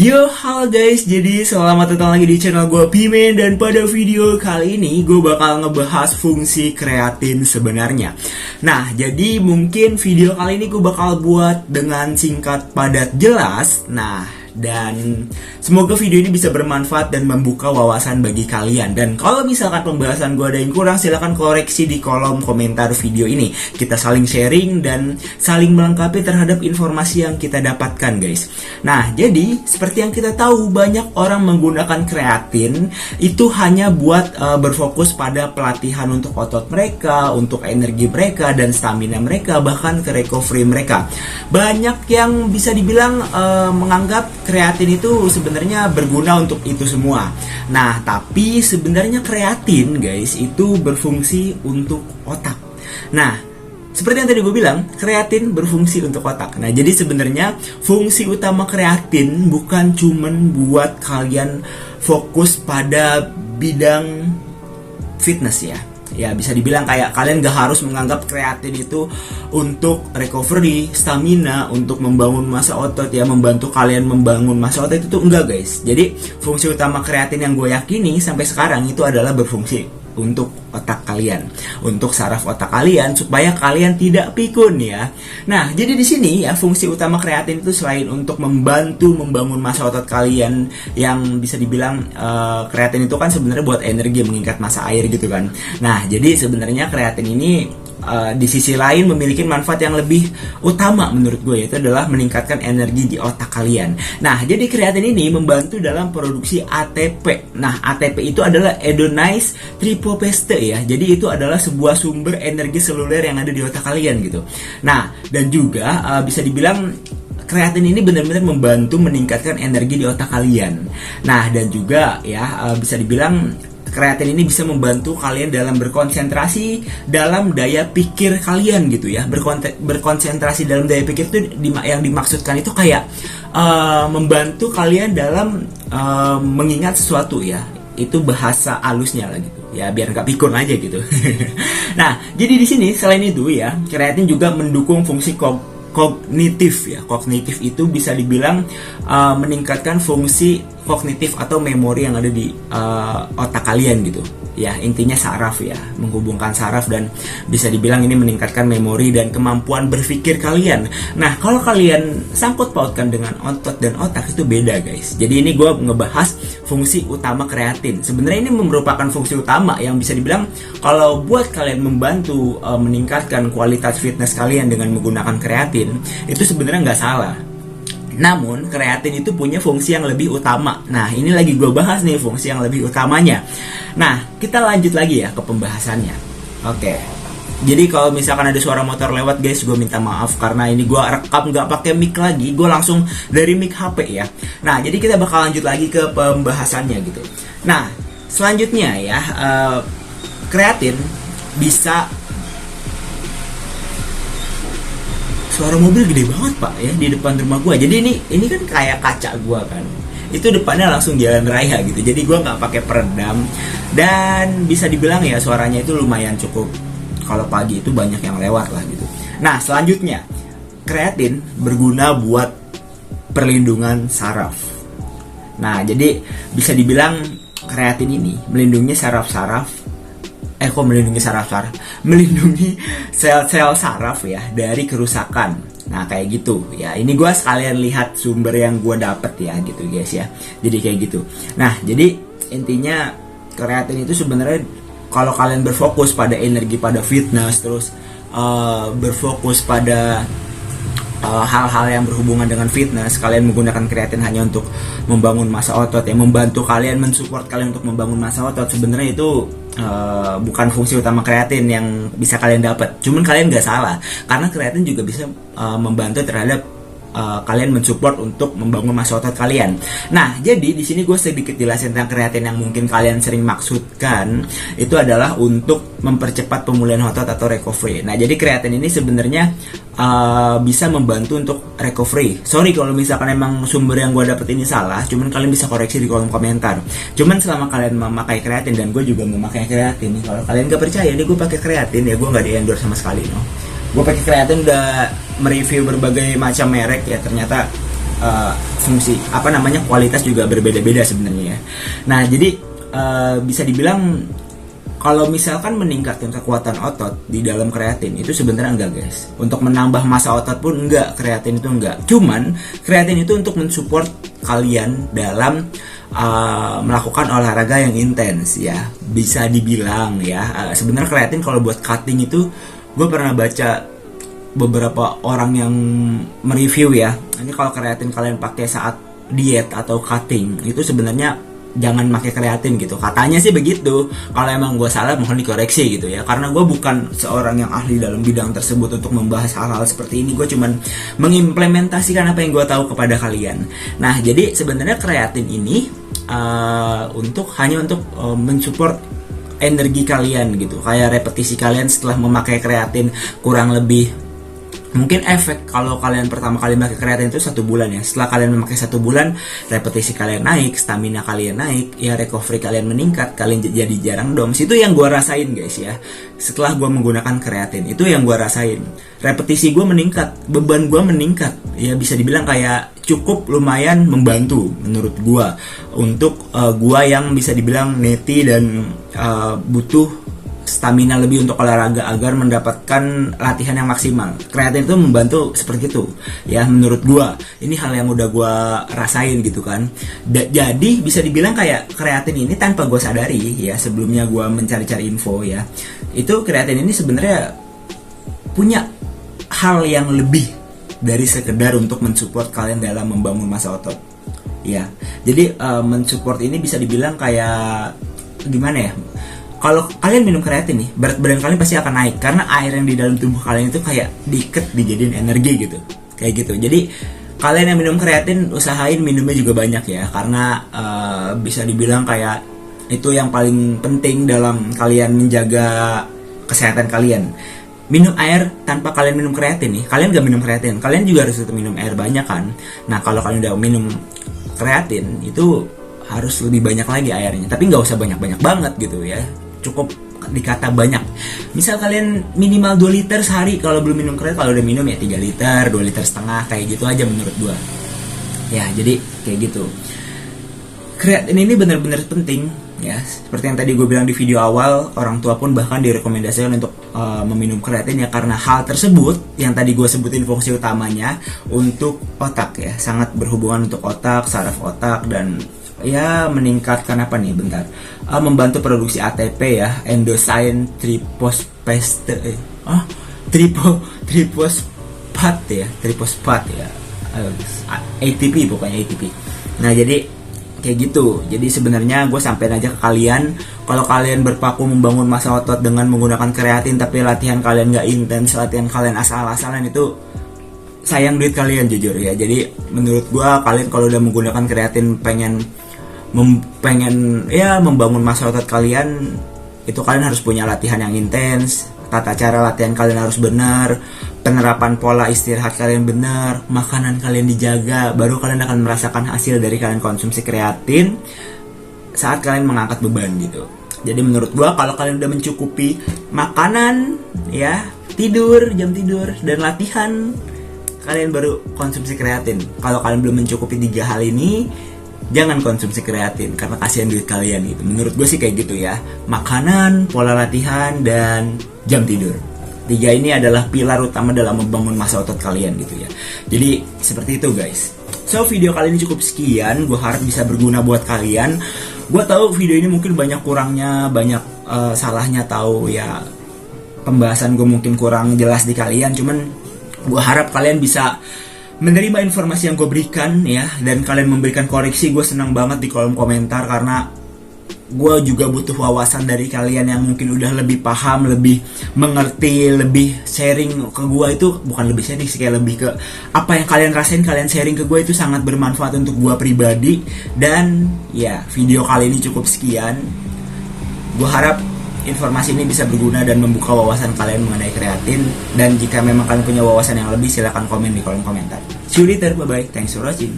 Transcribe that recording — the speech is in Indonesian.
Yo, halo guys, jadi selamat datang lagi di channel gue Pimen. Dan pada video kali ini gue bakal ngebahas fungsi kreatin sebenarnya. Nah, jadi mungkin video kali ini gue bakal buat dengan singkat, padat, jelas. Dan semoga video ini bisa bermanfaat dan membuka wawasan bagi kalian. Dan kalau misalkan pembahasan gue ada yang kurang, silahkan koreksi di kolom komentar video ini. Kita saling sharing dan saling melengkapi terhadap informasi yang kita dapatkan, guys. Nah, jadi seperti yang kita tahu, banyak orang menggunakan kreatin itu hanya buat berfokus pada pelatihan untuk otot mereka, untuk energi mereka dan stamina mereka, bahkan ke recovery mereka. Banyak yang bisa dibilang menganggap kreatin itu sebenarnya berguna untuk itu semua. Nah, tapi sebenarnya kreatin, guys, itu berfungsi untuk otak. Nah, seperti yang tadi gue bilang, kreatin berfungsi untuk otak. Nah, jadi sebenarnya fungsi utama kreatin bukan cuman buat kalian fokus pada bidang fitness ya. Ya, bisa dibilang kayak kalian gak harus menganggap kreatin itu untuk recovery, stamina, untuk membangun massa otot ya, membantu kalian membangun massa otot itu enggak, guys. Jadi fungsi utama kreatin yang gue yakini sampai sekarang itu adalah berfungsi untuk otak kalian, untuk saraf otak kalian supaya kalian tidak pikun ya. Nah, jadi di sini ya fungsi utama kreatin itu selain untuk membantu membangun massa otot kalian, yang bisa dibilang kreatin itu kan sebenarnya buat energi, mengikat massa air gitu kan. Nah, jadi sebenarnya kreatin ini di sisi lain memiliki manfaat yang lebih utama menurut gue, yaitu adalah meningkatkan energi di otak kalian. Nah, jadi kreatin ini membantu dalam produksi ATP. Nah, ATP itu adalah adenine triphosphat ya. Jadi itu adalah sebuah sumber energi seluler yang ada di otak kalian gitu. Nah, dan juga bisa dibilang kreatin ini benar-benar membantu meningkatkan energi di otak kalian. Nah, dan juga ya bisa dibilang kreatin ini bisa membantu kalian dalam berkonsentrasi dalam daya pikir kalian gitu ya. Berkonsentrasi dalam daya pikir itu yang dimaksudkan itu kayak membantu kalian dalam mengingat sesuatu ya. Itu bahasa halusnya lah gitu ya, biar nggak pikun aja gitu. Nah, jadi di sini selain itu ya, kreatin juga mendukung fungsi kognitif ya. Kognitif itu bisa dibilang meningkatkan fungsi kognitif atau memori yang ada di otak kalian gitu ya. Intinya saraf ya, menghubungkan saraf, dan bisa dibilang ini meningkatkan memori dan kemampuan berpikir kalian. Nah, kalau kalian sangkut pautkan dengan otot dan otak itu beda, guys. Jadi ini gue ngebahas fungsi utama kreatin. Sebenarnya ini merupakan fungsi utama yang bisa dibilang kalau buat kalian membantu meningkatkan kualitas fitness kalian dengan menggunakan kreatin, itu sebenarnya nggak salah. Namun, kreatin itu punya fungsi yang lebih utama. Nah, ini lagi gue bahas nih fungsi yang lebih utamanya. Nah, kita lanjut lagi ya ke pembahasannya. Oke. Jadi kalau misalkan ada suara motor lewat, guys, gue minta maaf karena ini gue rekam nggak pakai mic lagi. Gue langsung dari mic HP ya. Nah, jadi kita bakal lanjut lagi ke pembahasannya gitu. Nah, selanjutnya ya, kreatin bisa. Suara mobil gede banget pak ya di depan rumah gue. Jadi ini kan kayak kaca gue kan. Itu depannya langsung jalan raya gitu. Jadi gue nggak pakai peredam, dan bisa dibilang ya suaranya itu lumayan cukup. Kalau pagi itu banyak yang lewat lah gitu. Nah, selanjutnya kreatin berguna buat perlindungan saraf. Nah, jadi bisa dibilang kreatin ini melindungi melindungi sel-sel saraf ya dari kerusakan. Nah, kayak gitu ya. Ini gue sekalian lihat sumber yang gue dapet ya gitu, guys ya. Jadi kayak gitu. Nah, jadi intinya kreatin itu sebenarnya kalau kalian berfokus pada energi, pada fitness, terus berfokus pada hal-hal yang berhubungan dengan fitness, kalian menggunakan kreatin hanya untuk membangun massa otot ya, membantu kalian, mensupport kalian untuk membangun massa otot. Sebenarnya itu bukan fungsi utama kreatin yang bisa kalian dapat. Cuman kalian nggak salah, karena kreatin juga bisa membantu terhadap kalian mensupport untuk membangun massa otot kalian. Nah, jadi di sini gue sedikit jelasin tentang kreatin yang mungkin kalian sering maksudkan. Itu adalah untuk mempercepat pemulihan otot atau recovery. Nah, jadi kreatin ini sebenarnya bisa membantu untuk recovery. Sorry kalau misalkan emang sumber yang gue dapet ini salah, cuman kalian bisa koreksi di kolom komentar. Cuman selama kalian memakai kreatin, dan gue juga memakai kreatin, kalau kalian gak percaya nih gue pakai kreatin ya, gue gak di-endorse sama sekali no. Gue pakai kreatin, udah mereview berbagai macam merek ya, ternyata fungsi kualitas juga berbeda-beda sebenarnya ya. Nah jadi bisa dibilang kalau misalkan meningkatkan kekuatan otot di dalam kreatin itu sebenarnya enggak guys. Untuk menambah massa otot pun enggak, kreatin itu enggak. Cuman kreatin itu untuk mensupport kalian dalam melakukan olahraga yang intens ya. Bisa dibilang ya. Sebenarnya kreatin kalau buat cutting itu, gue pernah baca beberapa orang yang mereview ya. Ini kalau kreatin kalian pakai saat diet atau cutting itu sebenarnya jangan pakai kreatin gitu, katanya sih begitu. Kalau emang gue salah mohon dikoreksi gitu ya, karena gue bukan seorang yang ahli dalam bidang tersebut untuk membahas hal-hal seperti ini. Gue cuman mengimplementasikan apa yang gue tahu kepada kalian. Nah jadi sebenarnya kreatin ini hanya untuk mensupport energi kalian gitu, kayak repetisi kalian setelah memakai kreatin kurang lebih. Mungkin efek kalau kalian pertama kali pakai kreatin itu 1 bulan ya. Setelah kalian memakai 1 bulan, repetisi kalian naik, stamina kalian naik, ya recovery kalian meningkat, kalian jadi jarang DOMS. Itu yang gue rasain guys ya. Setelah gue menggunakan kreatin, itu yang gue rasain. Repetisi gue meningkat, beban gue meningkat. Ya bisa dibilang kayak cukup lumayan membantu menurut gue. Untuk gue yang bisa dibilang neti dan butuh stamina lebih untuk olahraga agar mendapatkan latihan yang maksimal. Kreatin itu membantu seperti itu ya menurut gua. Ini hal yang udah gua rasain gitu kan. Jadi bisa dibilang kayak kreatin ini tanpa gua sadari ya, sebelumnya gua mencari-cari info ya, itu kreatin ini sebenarnya punya hal yang lebih dari sekedar untuk mensupport kalian dalam membangun massa otot ya. Jadi mensupport ini bisa dibilang kayak gimana ya, kalau kalian minum kreatin nih, berat badan kalian pasti akan naik karena air yang di dalam tubuh kalian itu kayak diikat dijadiin energi gitu, kayak gitu. Jadi kalian yang minum kreatin usahain minumnya juga banyak ya, karena bisa dibilang kayak itu yang paling penting dalam kalian menjaga kesehatan kalian. Minum air tanpa kalian minum kreatin nih, kalian gak minum kreatin, kalian juga harus tetap minum air banyak kan. Nah kalau kalian udah minum kreatin itu harus lebih banyak lagi airnya, tapi nggak usah banyak-banyak banget gitu ya. Cukup dikata banyak. Misal kalian minimal 2 liter sehari kalau belum minum kreatin, kalau udah minum ya 3 liter, 2 liter setengah, kayak gitu aja menurut gua. Ya, jadi kayak gitu. Kreatin ini benar-benar penting ya. Seperti yang tadi gue bilang di video awal, orang tua pun bahkan direkomendasikan untuk meminum kreatin ya, karena hal tersebut yang tadi gue sebutin fungsi utamanya untuk otak ya, sangat berhubungan untuk otak, saraf otak, dan ya meningkatkan apa nih bentar, membantu produksi ATP ya, endocyne triphosphate ya, ATP pokoknya ATP. Nah jadi kayak gitu. Jadi sebenarnya gue sampein aja ke kalian, kalau kalian berpaku membangun massa otot dengan menggunakan kreatin tapi latihan kalian gak intens, latihan kalian asal-asalan, itu sayang duit kalian jujur ya. Jadi menurut gue kalian kalau udah menggunakan kreatin pengen ya membangun massa otot kalian, itu kalian harus punya latihan yang intens, tata cara latihan kalian harus benar, penerapan pola istirahat kalian benar, makanan kalian dijaga, baru kalian akan merasakan hasil dari kalian konsumsi kreatin saat kalian mengangkat beban gitu. Jadi menurut gua kalau kalian udah mencukupi makanan ya, tidur, jam tidur, dan latihan, kalian baru konsumsi kreatin. Kalau kalian belum mencukupi 3 hal ini, jangan konsumsi kreatin karena kasihan duit kalian gitu. Menurut gue sih kayak gitu ya. Makanan, pola latihan, dan jam tidur. 3 ini adalah pilar utama dalam membangun massa otot kalian gitu ya. Jadi seperti itu guys. So video kali ini cukup sekian. Gue harap bisa berguna buat kalian. Gue tahu video ini mungkin banyak kurangnya, banyak salahnya, tahu ya. Pembahasan gue mungkin kurang jelas di kalian. Cuman gue harap kalian bisa menerima informasi yang gue berikan ya, dan kalian memberikan koreksi. Gue senang banget di kolom komentar, karena gue juga butuh wawasan dari kalian yang mungkin udah lebih paham, lebih mengerti, lebih sharing ke gue. Itu bukan lebih sharing sih, kayak lebih ke apa yang kalian rasain, kalian sharing ke gue, itu sangat bermanfaat untuk gue pribadi. Dan ya video kali ini cukup sekian. Gue harap informasi ini bisa berguna dan membuka wawasan kalian mengenai kreatin. Dan jika memang kalian punya wawasan yang lebih, silahkan komen di kolom komentar. See you later, bye bye, thanks for watching.